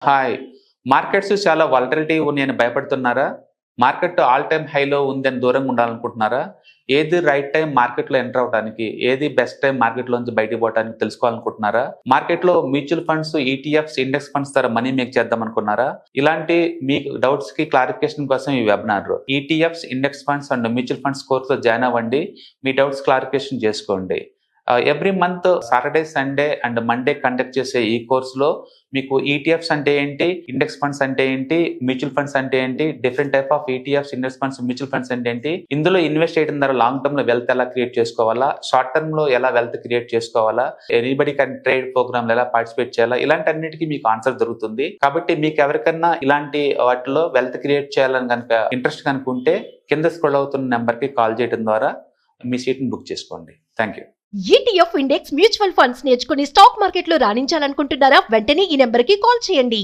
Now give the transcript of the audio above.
Hi. Markets చాలా volatility ఉన్నాయని భయపడుతున్నారా? Market all time హైలో ఉందని దూరంగా ఉండాలనుకుంటున్నారా? ఏది రైట్ టైం మార్కెట్‌లో ఎంటర్ అవ్వడానికి, ఏది బెస్ట్ టైం మార్కెట్‌లోంచి బయటికి పోవడానికి తెలుసుకోవాలనుకుంటున్నారా? మార్కెట్‌లో mutual funds, ETFs, index funds ద్వారా మనీ మేక్ చేద్దామనుకున్నారా? ఇలాంటి మీ డౌట్స్‌కి క్లారిఫికేషన్ కోసం ఈ webinar. ETFs, index funds and mutual funds కోర్స్‌లో జాయిన్ అవ్వండి. మీ డౌట్స్ క్లారిఫికేషన్ చేసుకోండి. Every month Saturday, Sunday and Monday conduct చేసే ఈ కోర్స్‌లో మీకు ఈటీఎఫ్స్ అంటే ఏంటి, ఇండెక్స్ ఫండ్స్ అంటే ఏంటి, మ్యూచువల్ ఫండ్స్ అంటే ఏంటి, different type of ETFs, index funds, mutual funds అంటే ఏంటి, ఇందులో ఇన్వెస్ట్ చేయడం ద్వారా లాంగ్ టర్మ్ లో వెల్త్ ఎలా క్రియేట్ చేసుకోవాలా, షార్ట్ టర్మ్ లో ఎలా వెల్త్ క్రియేట్ చేసుకోవాలా, ఎనీబడి కెన్ ట్రేడ్ ప్రోగ్రామ్ ఎలా పార్టిసిపేట్ చేయాలా, ఇలాంటి అన్నిటికీ మీకు ఆన్సర్ దొరుకుతుంది. కాబట్టి మీకు ఎవరికన్నా ఇలాంటి వాటిలో వెల్త్ క్రియేట్ చేయాలని కనుక ఇంట్రెస్ట్ కనుక ఉంటే కింద స్క్రోల్ అవుతున్న నెంబర్ కి కాల్ చేయడం ద్వారా మీ సీట్ ని బుక్ చేసుకోండి. Thank you. ETF index mutual funds నేర్చుకుని స్టాక్ మార్కెట్లో రాణించాలనుకుంటున్నారా? వెంటనే ఈ నెంబర్కి కాల్ చేయండి.